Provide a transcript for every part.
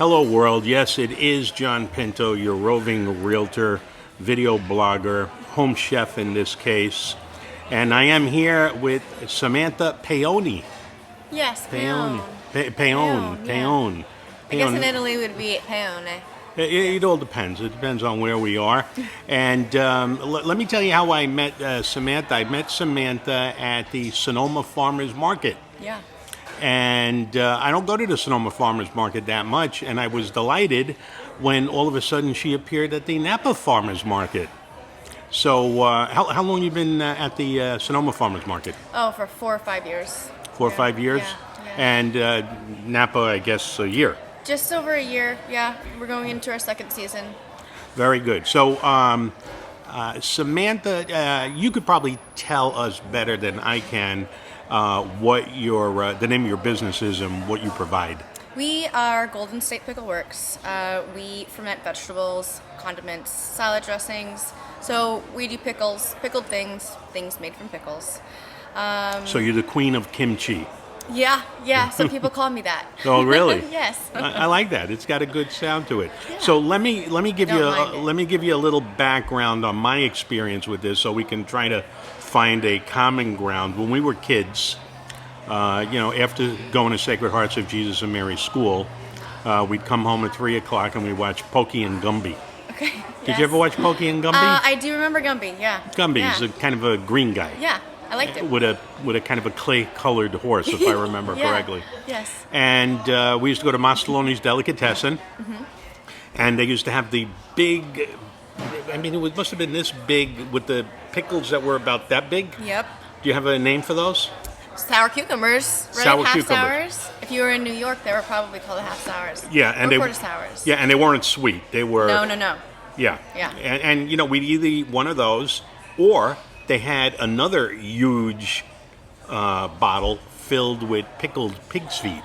Hello, world. Yes, it is John Pinto, your roving realtor, video blogger, home chef in this case. And I am here with Samantha Paone. Yes, Paone. Paone. Paone. Yeah. Paone. I guess in Italy would be Paone. It all depends. It depends on where we are. And let me tell you how I met Samantha. I met Samantha at the Sonoma Farmers Market. Yeah. And I don't go to the Sonoma Farmers Market that much, and I was delighted when all of a sudden she appeared at the Napa Farmers Market. So how long you been at the Sonoma Farmers Market? Oh, for 4 or 5 years. 4 or 5 years? Yeah. And Napa, I guess, a year. Just over a year, yeah. We're going into our second season. Very good. So, Samantha, you could probably tell us better than I can what the name of your business is and what you provide. We are Golden State Pickle Works. We ferment vegetables, condiments, salad dressings. So we do pickles, pickled things made from pickles. So you're the queen of kimchi. Yeah. Some people call me that. Oh, really? Yes. I like that. It's got a good sound to it. Yeah. So let me give Don't mind you a little background on my experience with this, so we can try to find a common ground. When we were kids, after going to Sacred Hearts of Jesus and Mary School, we'd come home at 3:00 and we'd watch Pokey and Gumby. Okay. Did you ever watch Pokey and Gumby? I do remember Gumby. Yeah. Gumby's Yeah. a kind of a green guy. Yeah. I liked it. With a kind of a clay-colored horse, if I remember Yeah. correctly. Yes. And we used to go to Mastaloni's Delicatessen, and they used to have the big, it must have been this big, with the pickles that were about that big. Yep. Do you have a name for those? Sour cucumbers, right? Sour half cucumbers. sours. If you were in New York, they were probably called half sours. Yeah, and or they quarter sours. Yeah, and they weren't sweet. They were No. Yeah. Yeah. And we'd either eat one of those, or they had another huge bottle filled with pickled pig's feet.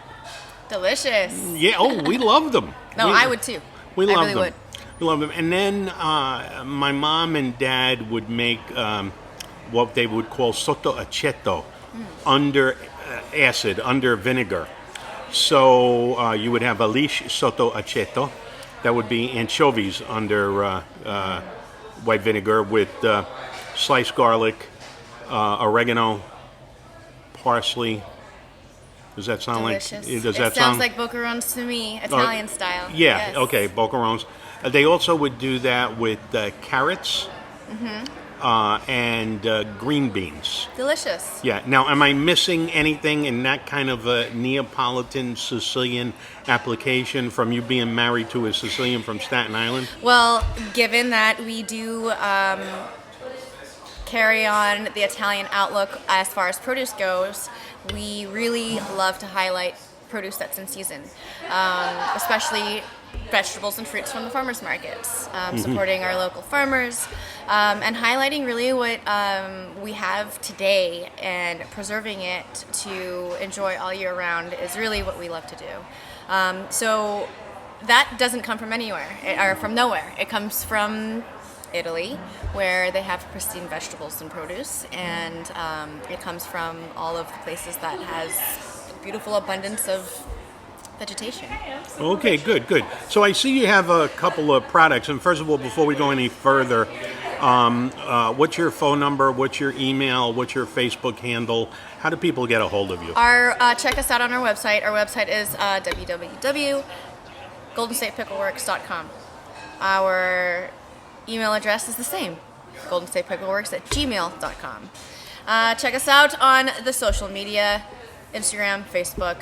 Delicious. Yeah. Oh, we loved them. No, I would too. We I loved really them. would. We loved them. And then my mom and dad would make what they would call sotto aceto, under acid, under vinegar. So you would have alish sotto aceto. That would be anchovies under white vinegar with sliced garlic, oregano, parsley. Does that sound Delicious. like? Does it that sounds like bocarons to me, Italian style. Yeah. Yes. Okay. Bocarons. They also would do that with carrots and green beans. Delicious. Yeah. Now, am I missing anything in that kind of a Neapolitan Sicilian application from you being married to a Sicilian from Staten Island? Well, given that we do carry on the Italian outlook as far as produce goes, we really love to highlight produce that's in season, especially vegetables and fruits from the farmers markets, supporting our local farmers, and highlighting really what we have today and preserving it to enjoy all year round is really what we love to do. So that doesn't come from anywhere, or from nowhere. It comes from Italy, where they have pristine vegetables and produce, and it comes from all of the places that has beautiful abundance of vegetation. Okay, good. So I see you have a couple of products. And first of all, before we go any further, what's your phone number? What's your email? What's your Facebook handle? How do people get a hold of you? Check us out on our website. Our website is www.goldenstatepickleworks.com. Our email address is the same, goldenstatepickleworks@gmail.com. Check us out on the social media, Instagram, Facebook,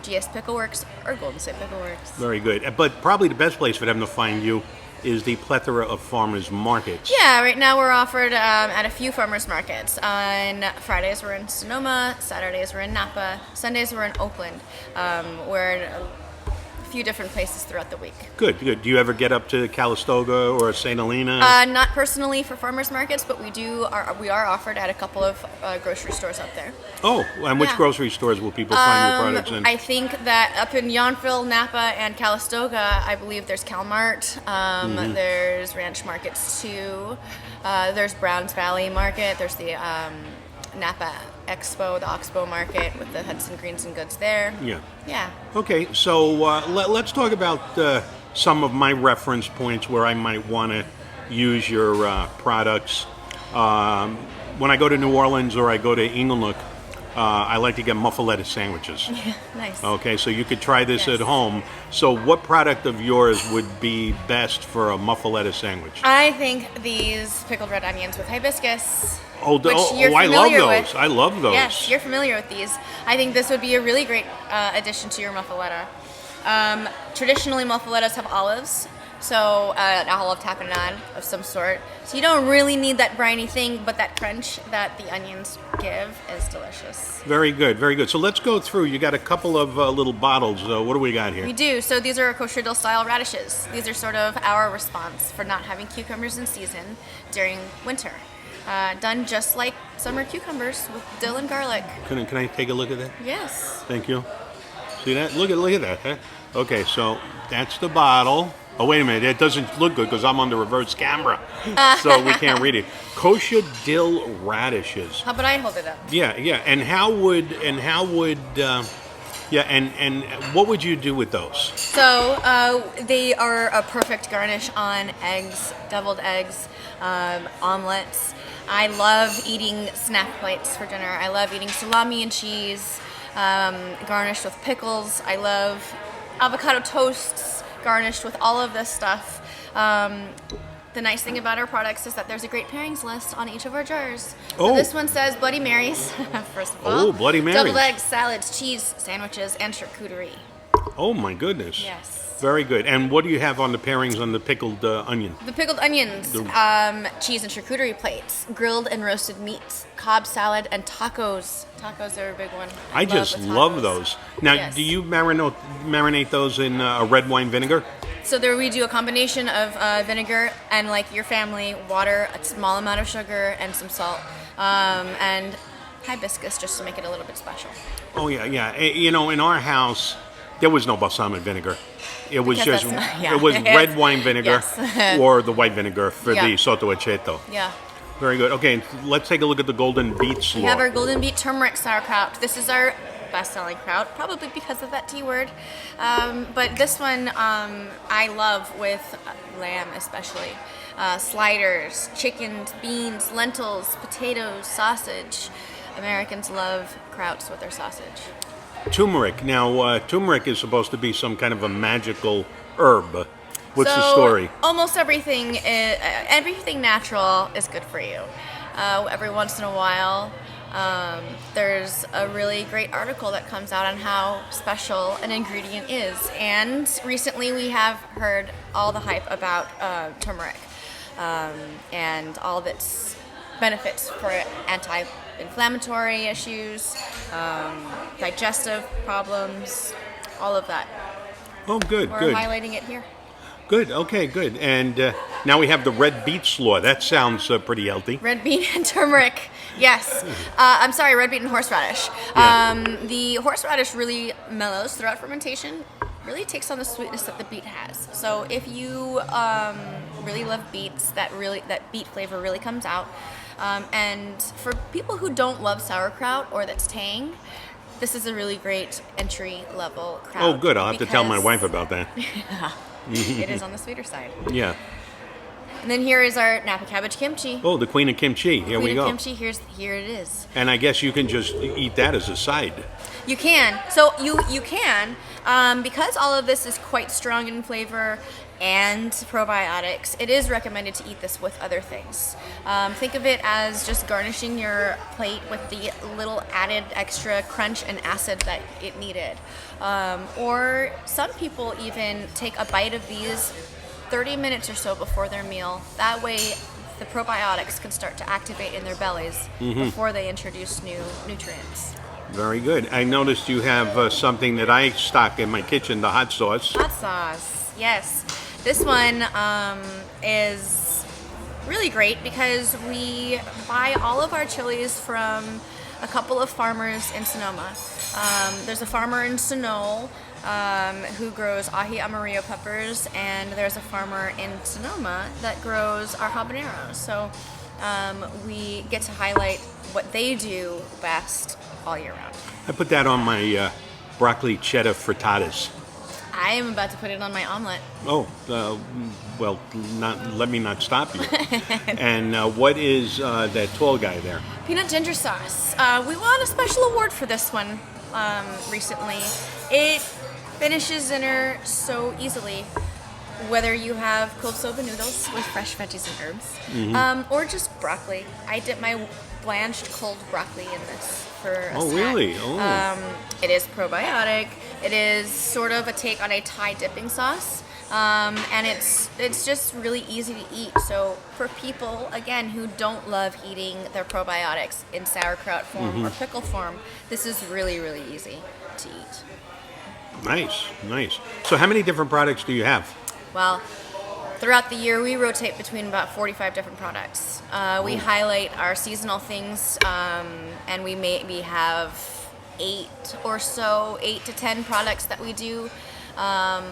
GS Pickleworks or Golden State Pickleworks. Very good. But probably the best place for them to find you is the plethora of farmers markets. Yeah, right now we're offered at a few farmers markets. On Fridays we're in Sonoma, Saturdays we're in Napa, Sundays we're in Oakland. We're in a few different places throughout the week. Good. Do you ever get up to Calistoga or St. Helena? Not personally for farmers markets, but we are offered at a couple of grocery stores out there. Oh, and which Yeah. grocery stores will people find your products in? I think that up in Yountville, Napa, and Calistoga, I believe there's Calmart. There's Ranch Markets too. There's Browns Valley Market. There's the Napa Expo, the Oxbow Market with the Hudson Greens and Goods there. Yeah. Yeah. Okay, so let's talk about some of my reference points where I might want to use your products. When I go to New Orleans or I go to Inglenook, I like to get muffaletta sandwiches. Nice. Okay, so you could try this Yes. at home. So what product of yours would be best for a muffaletta sandwich? I think these pickled red onions with hibiscus. Oh, which you're I love familiar those. with. I love those. Yes, you're familiar with these. I think this would be a really great addition to your muffaletta. Traditionally, muffalettas have olives, so an olive tapenade of some sort. So you don't really need that briny thing, but that crunch that the onions give is delicious. Very good, very good. So let's go through. You got a couple of little bottles. What do we got here? We do. So these are kosher dill style radishes. These are sort of our response for not having cucumbers in season during winter. Done just like summer cucumbers with dill and garlic. Can I take a look at that? Yes. Thank you. See that? Look at that. Huh? Okay, so that's the bottle. Oh, wait a minute. It doesn't look good because I'm on the reverse camera, so we can't read it. Kosher dill radishes. How about I hold it up? Yeah. And what would you do with those? So they are a perfect garnish on eggs, deviled eggs, omelets. I love eating snack plates for dinner. I love eating salami and cheese garnished with pickles. I love avocado toasts garnished with all of this stuff. The nice thing about our products is that there's a great pairings list on each of our jars. Oh. So this one says Bloody Marys, first of all. Oh, Bloody Marys. Deviled eggs, salads, cheese, sandwiches, and charcuterie. Oh my goodness. Yes. Very good. And what do you have on the pairings on the pickled onion? The pickled onions, cheese and charcuterie plates, grilled and roasted meats, Cobb salad, and tacos. Tacos are a big one. I just with love tacos. those. Now, Yes. do you marinate those in a red wine vinegar? So there we do a combination of vinegar and, like your family, water, a small amount of sugar, and some salt, and hibiscus just to make it a little bit special. Oh yeah. You know, in our house, there was no balsamic vinegar. It was Because just that's not- yeah. it was red wine vinegar Yes. or the white vinegar for Yeah. the sotto aceto. Yeah. Very good. Okay, let's take a look at the golden beet slaw. We have our golden beet turmeric sauerkraut. This is our best-selling kraut, probably because of that T word. But this one I love with lamb especially. Sliders, chickens, beans, lentils, potatoes, sausage. Americans love krauts with their sausage. Turmeric. Now, turmeric is supposed to be some kind of a magical herb. What's the So, story? Almost everything natural is good for you. Every once in a while, there's a really great article that comes out on how special an ingredient is. And recently we have heard all the hype about turmeric and all of its benefits for anti-inflammatory issues, digestive problems, all of that. Oh, good, We're good. highlighting it here. Good, okay, good. And now we have the red beet slaw. That sounds pretty healthy. Red beet and turmeric. Yes. I'm sorry, red beet and horseradish. Yeah. The horseradish really mellows throughout fermentation, really takes on the sweetness that the beet has. So if you really love beets, that beet flavor really comes out. And for people who don't love sauerkraut or that's tang, this is a really great entry level kraut. Oh, good. I'll have to tell my because wife about that. it is on the sweeter side. Yeah. And then here is our Napa cabbage kimchi. Oh, the queen of kimchi. Here we Queen go. of kimchi, here it is. And I guess you can just eat that as a side. You can. So you can, because all of this is quite strong in flavor and probiotics, it is recommended to eat this with other things. Think of it as just garnishing your plate with the little added extra crunch and acid that it needed. Or some people even take a bite of these 30 minutes or so before their meal. That way the probiotics can start to activate in their bellies before they introduce new nutrients. Very good. I noticed you have something that I stock in my kitchen, the hot sauce. Hot sauce, yes. This one is really great because we buy all of our chilies from a couple of farmers in Sonoma. There's a farmer in Sonoma who grows ají amarillo peppers, and there's a farmer in Sonoma that grows our habaneros. So we get to highlight what they do best all year round. I put that on my broccoli cheddar frittatas. I am about to put it on my omelet. Oh, well, let me not stop you. And what is that tall guy there? Peanut ginger sauce. We won a special award for this one recently. It finishes dinner so easily, whether you have cold soba noodles with fresh veggies and herbs, or just broccoli. I dip my blanched cold broccoli in this for a snack. Really? Oh. It is probiotic. It is sort of a take on a Thai dipping sauce. And it's just really easy to eat. So for people, again, who don't love eating their probiotics in sauerkraut form or pickle form, this is really, really easy to eat. Nice, nice. So how many different products do you have? Well, throughout the year, we rotate between about 45 different products. We highlight our seasonal things, and we maybe have 8 to 10 products that we do on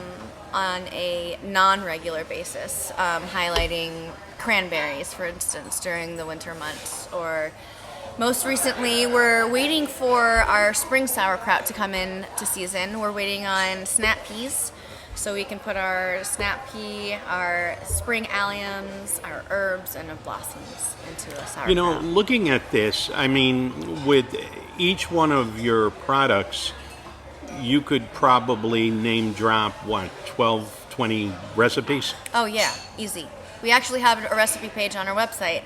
a non-regular basis, highlighting cranberries, for instance, during the winter months. Or most recently, we're waiting for our spring sauerkraut to come in to season. We're waiting on snap peas, so we can put our snap pea, our spring alliums, our herbs, and our blossoms into a sauerkraut. You know, looking at this, I mean, with each one of your products, you could probably name drop, 12, 20 recipes? Oh yeah, easy. We actually have a recipe page on our website.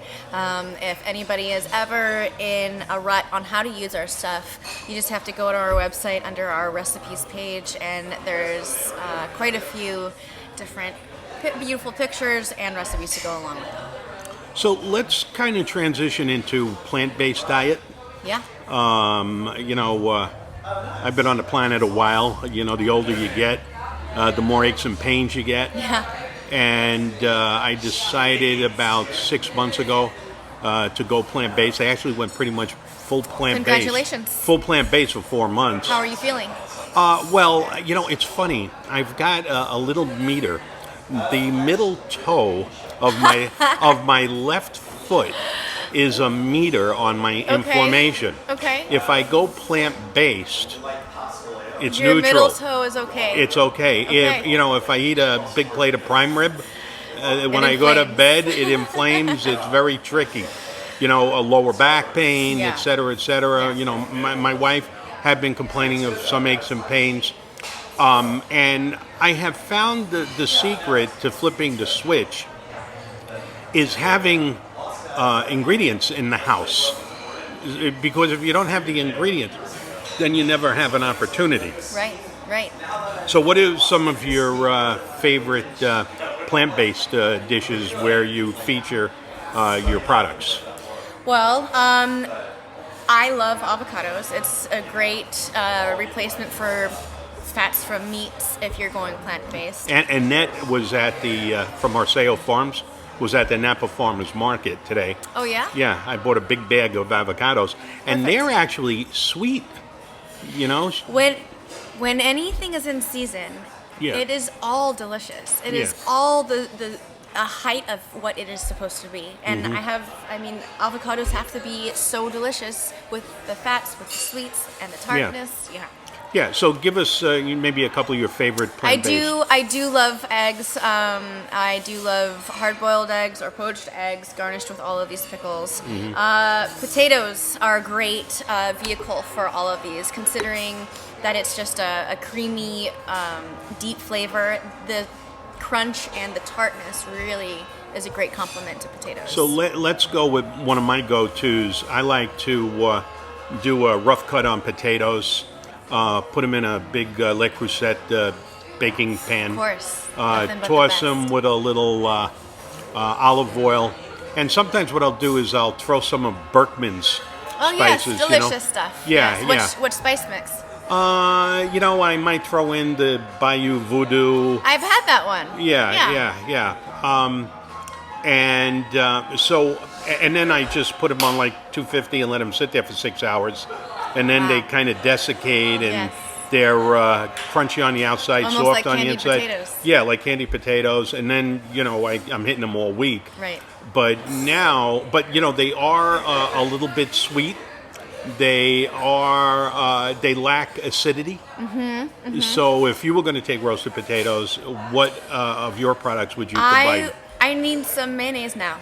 If anybody is ever in a rut on how to use our stuff, you just have to go to our website under our recipes page, and there's quite a few different beautiful pictures and recipes to go along with them. So let's kind of transition into plant-based diet. Yeah. You know, I've been on the planet a while. You know, the older you get, the more aches and pains you get. Yeah. And I decided about 6 months ago to go plant-based. I actually went pretty much full plant-based. Congratulations. Full plant-based for 4 months. How are you feeling? Well, you know, it's funny. I've got a little meter. The middle toe of my left foot is a meter on my inflammation. Okay. If I go plant-based, it's Your neutral. middle toe is okay. It's okay. Okay. If I eat a big plate of prime rib, when I go to inflames. bed, it inflames. It's very tricky. You know, a lower back pain, Yeah. et cetera, et cetera. Yeah. You know, my wife had been complaining of some aches and pains. And I have found the secret to flipping the switch is having ingredients in the house. Because if you don't have the ingredients, then you never have an opportunity. Right, right. So what are some of your favorite plant-based dishes where you feature your products? Well, I love avocados. It's a great replacement for fats from meats if you're going plant-based. And Annette was at the, from Arceo Farms, was at the Napa Farmers Market today. Oh, yeah? Yeah, I bought a big bag of avocados. And Perfect. they're actually sweet, you know? When anything is in season, Yeah. it is all delicious. It is Yes. all the a height of what it is supposed to be. And avocados have to be so delicious with the fats, with the sweets, and the tartness. Yeah. Yeah, so give us maybe a couple of your favorite plant-based. I do love eggs. I do love hard-boiled eggs or poached eggs garnished with all of these pickles. Potatoes are a great vehicle for all of these, considering that it's just a creamy, deep flavor. The crunch and the tartness really is a great complement to potatoes. So let's go with one of my go-tos. I like to do a rough cut on potatoes, put them in a big Le Creuset baking pan. Of course. Nothing but the Toss best. them with a little olive oil. And sometimes what I'll do is I'll throw some of Berkman's spices. Yes, delicious stuff. Yeah, yes. Which spice mix? I might throw in the Bayou Voodoo. I've had that one. Yeah. And then I just put them on like 250 and let them sit there for 6 hours. And then they kind of desiccate and Yes. They're crunchy on the outside, Almost soft like on the candied inside. potatoes. Yeah, like candied potatoes. And then, I'm hitting them all week. Right. But they are a little bit sweet. They are, they lack acidity. So if you were going to take roasted potatoes, what of your products would you provide? I need some mayonnaise now.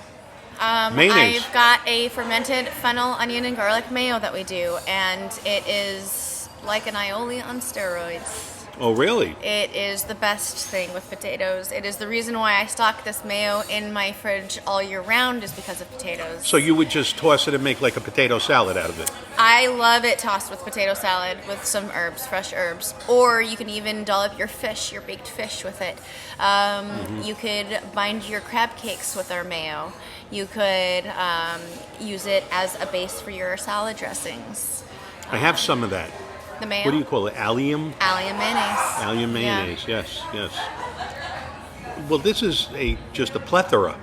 Mayonnaise. I've got a fermented fennel, onion, and garlic mayo that we do, and it is like an aioli on steroids. Oh, really? It is the best thing with potatoes. It is the reason why I stock this mayo in my fridge all year round is because of potatoes. So you would just toss it and make like a potato salad out of it? I love it tossed with potato salad with some herbs, fresh herbs. Or you can even dollop your fish, your baked fish with it. You could bind your crab cakes with our mayo. You could use it as a base for your salad dressings. I have some of that. The mayo? What do you call it? Allium? Allium mayonnaise. Allium mayonnaise, Yeah. yes. Well, this is just a plethora.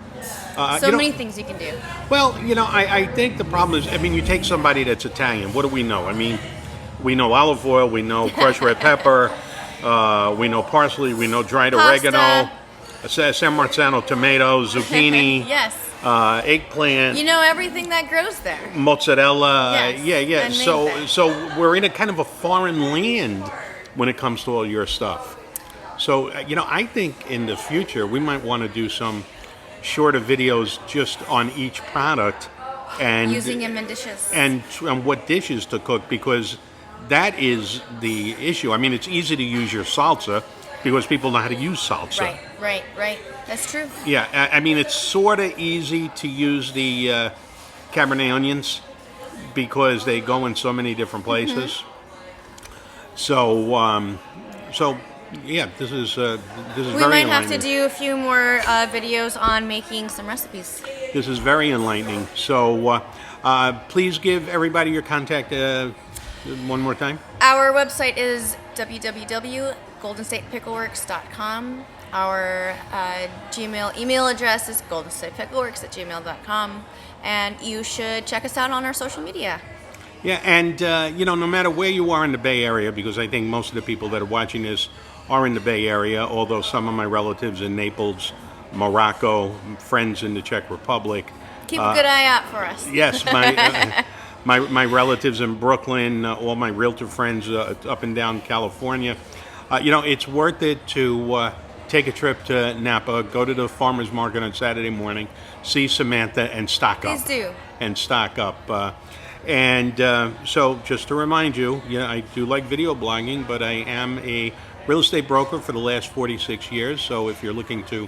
So many things you can do. Well, I think the problem is, you take somebody that's Italian, what do we know? We know olive oil, we know crushed red pepper, we know parsley, we know dried Pasta. oregano, San Marzano tomatoes, zucchini, Yes. eggplant. You know everything that grows there. Mozzarella, Yes, amazing. So we're in a kind of a foreign land when it comes to all your stuff. So I think in the future we might want to do some shorter videos just on each product and Using them in dishes. and what dishes to cook, because that is the issue. It's easy to use your salsa because people know how to use salsa. Right. That's true. Yeah, it's sort of easy to use the Cabernet onions because they go in so many different places. So yeah, this is very We might have to enlightening. do a few more videos on making some recipes. This is very enlightening. So please give everybody your contact one more time. Our website is www.goldenstatepickleworks.com. Our email address is goldenstatepickleworks@gmail.com. And you should check us out on our social media. Yeah, and no matter where you are in the Bay Area, because I think most of the people that are watching this are in the Bay Area, although some of my relatives in Naples, Morocco, friends in the Czech Republic. Keep a good eye out for us. Yes, my relatives in Brooklyn, all my realtor friends up and down California. It's worth it to take a trip to Napa, go to the farmer's market on Saturday morning, see Samantha, and stock up. Please do. And stock up. So just to remind you, I do like video blogging, but I am a real estate broker for the last 46 years. So if you're looking to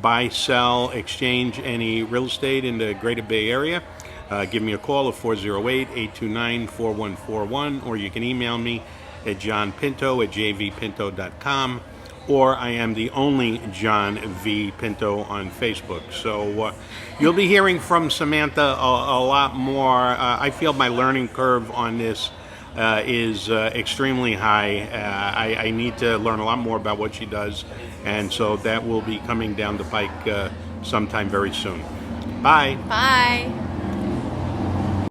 buy, sell, exchange any real estate in the greater Bay Area, give me a call at 408-829-4141, or you can email me at johnpinto@jvpinto.com, or I am the only John V. Pinto on Facebook. So you'll be hearing from Samantha a lot more. I feel my learning curve on this is extremely high. I need to learn a lot more about what she does, and so that will be coming down the pike sometime very soon. Bye. Bye.